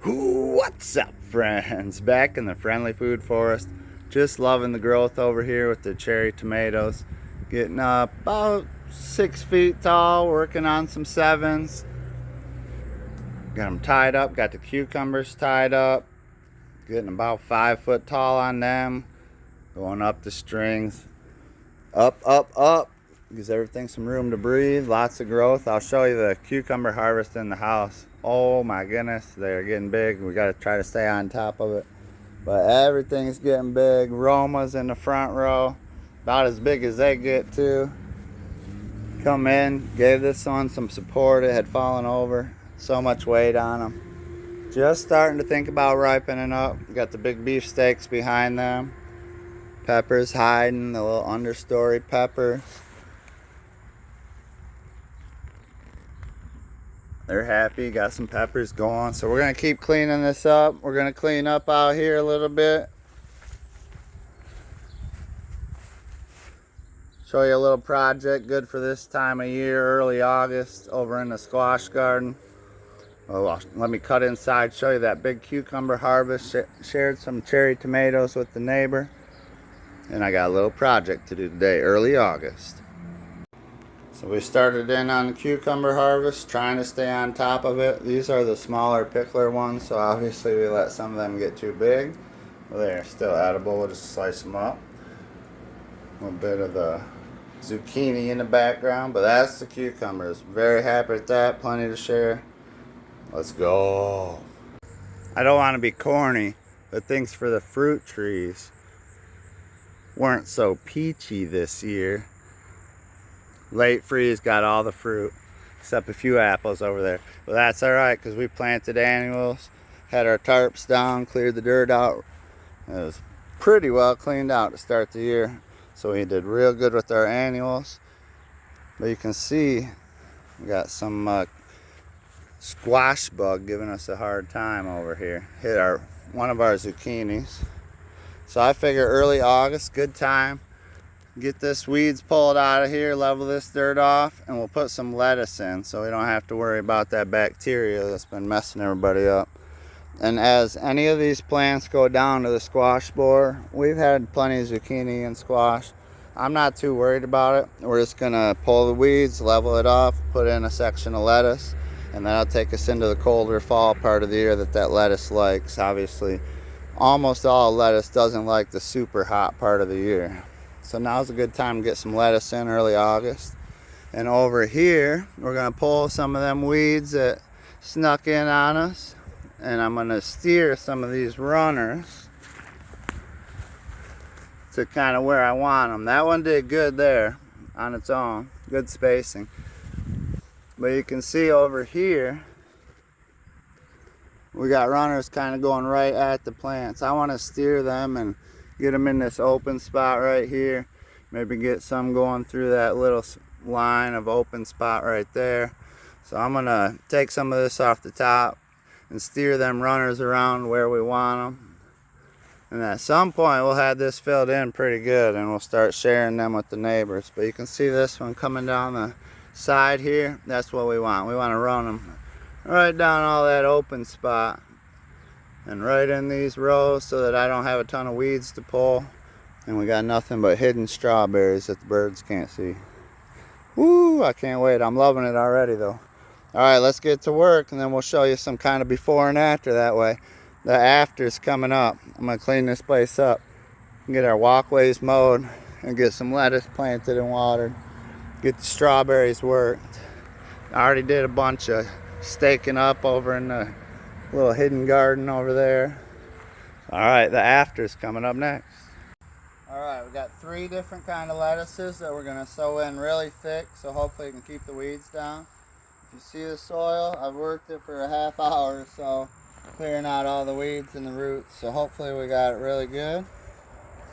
What's up, friends? Back in the friendly food forest. Just loving the growth over here with the cherry tomatoes. Getting up about 6 feet tall, working on some 7s. Got them tied up, got the cucumbers tied up. Getting about 5 foot tall on them. Going up the strings. Up, up, up. Gives everything some room to breathe. Lots of growth. I'll show you the cucumber harvest in the house. Oh my goodness, they're getting big. We got to try to stay on top of it. But everything's getting big. Roma's in the front row. About as big as they get too. Come in, gave this one some support. It had fallen over. So much weight on them. Just starting to think about ripening up. Got the big beefsteaks behind them. Peppers hiding, the little understory peppers. They're happy, got some peppers going. So we're gonna keep cleaning this up. We're gonna clean up out here a little bit. Show you a little project good for this time of year, early August, over in the squash garden. Oh, let me cut inside, show you that big cucumber harvest. Shared some cherry tomatoes with the neighbor. And I got a little project to do today, early August. So we started in on the cucumber harvest, trying to stay on top of it. These are the smaller pickler ones, so obviously we let some of them get too big. But they're still edible, we'll just slice them up. A little bit of the zucchini in the background, but that's the cucumbers. Very happy with that, plenty to share. Let's go. I don't want to be corny, but thanks for the fruit trees. Weren't so peachy this year. Late freeze got all the fruit except a few apples over there, but that's all right because we planted annuals, had our tarps down, cleared the dirt out. It was pretty well cleaned out to start the year, so we did real good with our annuals. But you can see we got some squash bug giving us a hard time over here. Hit one of our zucchinis. So I figure early August, good time. Get this weeds pulled out of here, level this dirt off, and we'll put some lettuce in so we don't have to worry about that bacteria that's been messing everybody up. And as any of these plants go down to the squash borer, we've had plenty of zucchini and squash. I'm not too worried about it. We're just gonna pull the weeds, level it off, put in a section of lettuce, and that'll take us into the colder fall part of the year that lettuce likes. Obviously, almost all lettuce doesn't like the super hot part of the year. So now's a good time to get some lettuce in early August. And over here, we're gonna pull some of them weeds that snuck in on us. And I'm gonna steer some of these runners to kind of where I want them. That one did good there on its own, good spacing. But you can see over here, we got runners kind of going right at the plants. I want to steer them and get them in this open spot right here. Maybe get some going through that little line of open spot right there. So I'm going to take some of this off the top and steer them runners around where we want them. And at some point we'll have this filled in pretty good and we'll start sharing them with the neighbors. But you can see this one coming down the side here. That's what we want. We want to run them right down all that open spot and right in these rows so that I don't have a ton of weeds to pull. And we got nothing but hidden strawberries that the birds can't see. Woo, I can't wait. I'm loving it already though. Alright, let's get to work and then we'll show you some kind of before and after that way. The after's coming up. I'm going to clean this place up and get our walkways mowed and get some lettuce planted and watered. Get the strawberries worked. I already did a bunch of staking up over in the little hidden garden over there. Alright, the after's coming up next. Alright, we got 3 different kind of lettuces that we're going to sow in really thick so hopefully it can keep the weeds down. If you see the soil, I've worked it for a half hour or so clearing out all the weeds and the roots, so hopefully we got it really good.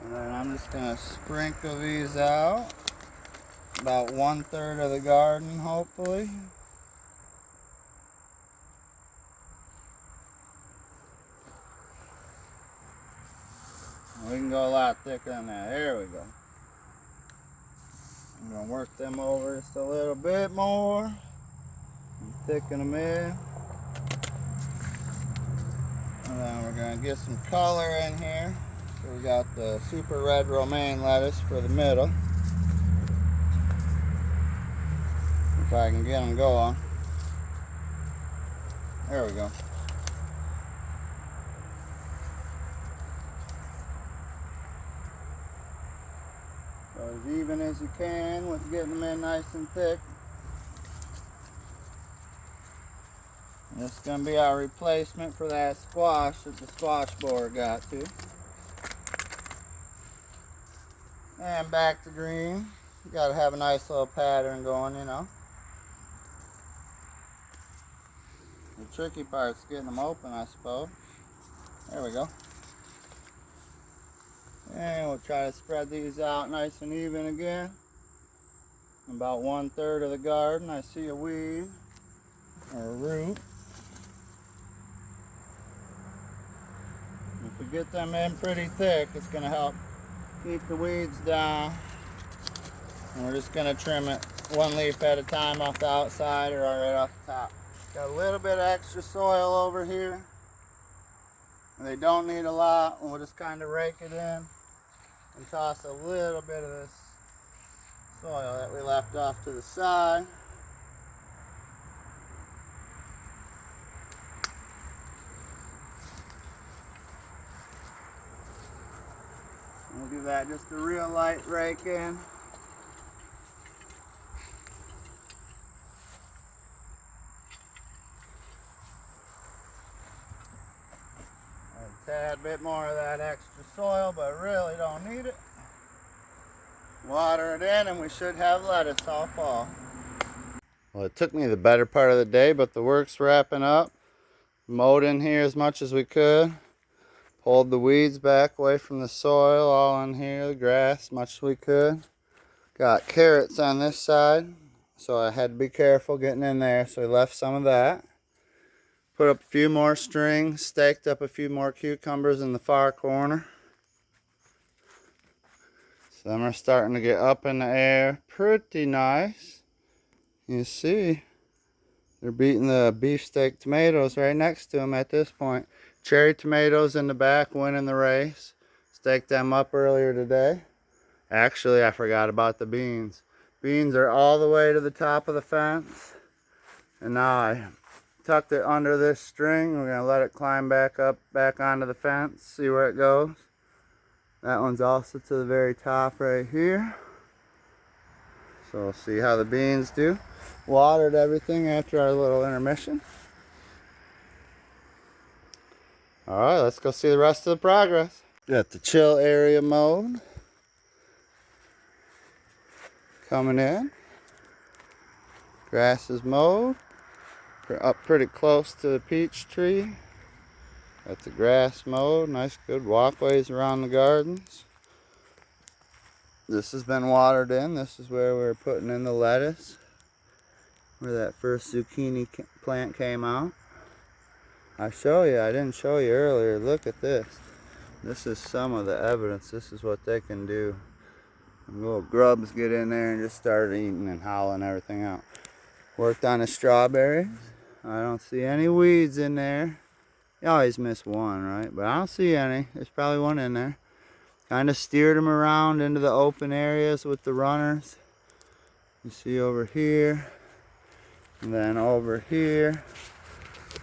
And then I'm just going to sprinkle these out. About 1/3 of the garden hopefully. We can go a lot thicker than that. There we go. I'm going to work them over just a little bit more. Thicken them in. gonna get some color in here. So we got the super red romaine lettuce for the middle. If I can get them going. There we go. So as even as you can with getting them in nice and thick. This is going to be our replacement for that squash that the squash borer got to. And back to green. You got to have a nice little pattern going, you know. The tricky part is getting them open, I suppose. There we go. And we'll try to spread these out nice and even again. About 1/3 of the garden, I see a weed or a root. If we get them in pretty thick, it's going to help keep the weeds down. And we're just going to trim it one leaf at a time off the outside or right off the top. Got a little bit of extra soil over here. They don't need a lot. We'll just kind of rake it in and toss a little bit of this soil that we left off to the side. We'll do that just a real light rake in. A tad bit more of that extra soil, but really don't need it. Water it in and we should have lettuce all fall. Well, it took me the better part of the day, but the work's wrapping up. Mowed in here as much as we could. Pulled the weeds back away from the soil, all in here, the grass, much as we could. Got carrots on this side, so I had to be careful getting in there, so we left some of that. Put up a few more strings, staked up a few more cucumbers in the far corner. Some are starting to get up in the air, pretty nice. You see, they're beating the beefsteak tomatoes right next to them at this point. Cherry tomatoes in the back winning the race. Staked them up earlier today. Actually, I forgot about the beans. Beans are all the way to the top of the fence. And now I tucked it under this string. We're going to let it climb back up, back onto the fence, see where it goes. That one's also to the very top right here. So we'll see how the beans do. Watered everything after our little intermission. Alright, let's go see the rest of the progress. Got the chill area mowed. Coming in. Grass is mowed. Up pretty close to the peach tree. Got the grass mowed. Nice good walkways around the gardens. This has been watered in. This is where we're putting in the lettuce. Where that first zucchini plant came out. I didn't show you earlier. Look at this. This is some of the evidence. This is what they can do. And little grubs get in there and just start eating and howling everything out. Worked on the strawberries. I don't see any weeds in there. You always miss one, right? But I don't see any. There's probably one in there. Kind of steered them around into the open areas with the runners. You see over here. And then over here.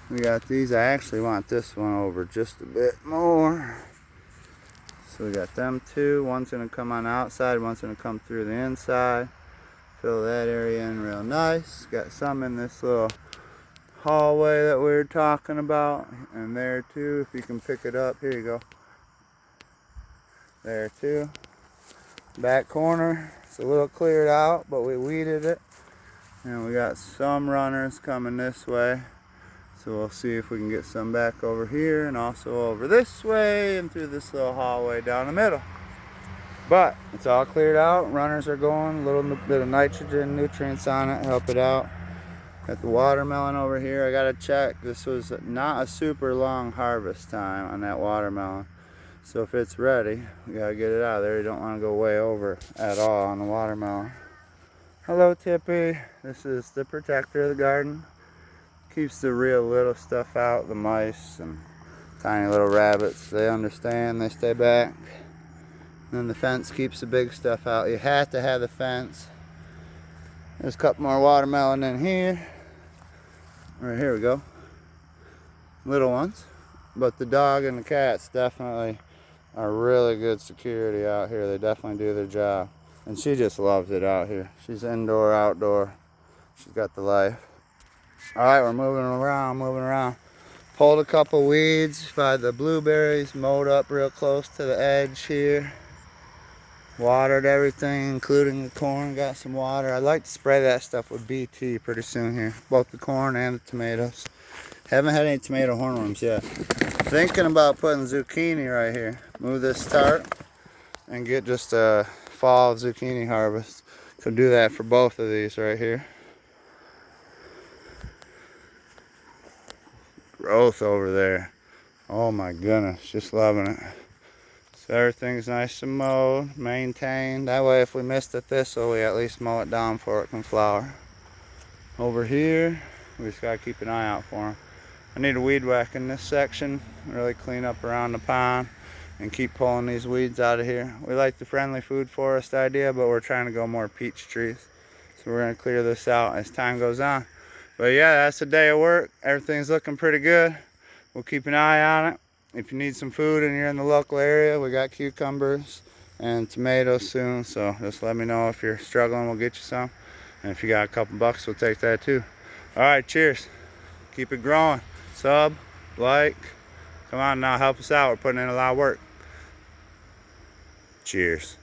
We got these. I actually want this one over just a bit more. So we got them two. One's going to come on the outside. One's going to come through the inside. Fill that area in real nice. Got some in this little hallway that we were talking about. And there too. If you can pick it up. Here you go. There too. Back corner. It's a little cleared out, but we weeded it. And we got some runners coming this way. So we'll see if we can get some back over here and also over this way and through this little hallway down the middle. But it's all cleared out. Runners are going. A little bit of nitrogen nutrients on it. Help it out. Got the watermelon over here. I got to check. This was not a super long harvest time on that watermelon. So if it's ready, we got to get it out of there. You don't want to go way over at all on the watermelon. Hello, Tippy. This is the protector of the garden. Keeps the real little stuff out, the mice and Tiny little rabbits, they understand, they stay back. And then the fence keeps the big stuff out. You have to have the fence. There's a couple more watermelon in here. Right here we go. Little ones. But the dog and the cats definitely are really good security out here. They definitely do their job. And she just loves it out here. She's indoor, outdoor. She's got the life. Alright, we're moving around. Pulled a couple weeds by the blueberries, mowed up real close to the edge here. Watered everything, including the corn. Got some water. I'd like to spray that stuff with BT pretty soon here. Both the corn and the tomatoes. Haven't had any tomato hornworms yet. Thinking about putting zucchini right here. Move this start and get just a fall zucchini harvest. Could do that for both of these right here. Growth over there. Oh my goodness, just loving it. So everything's nice and mowed, maintained. That way if we miss the thistle, we at least mow it down before it can flower. Over here, we just gotta keep an eye out for them. I need a weed whack in this section, really clean up around the pond and keep pulling these weeds out of here. We like the friendly food forest idea, but we're trying to go more peach trees. So we're gonna clear this out as time goes on. But yeah, that's a day of work. Everything's looking pretty good. We'll keep an eye on it. If you need some food and you're in the local area, we got cucumbers and tomatoes soon. So just let me know if you're struggling, we'll get you some. And if you got a couple bucks, we'll take that too. All right, cheers. Keep it growing. Sub, like, come on now, help us out. We're putting in a lot of work. Cheers.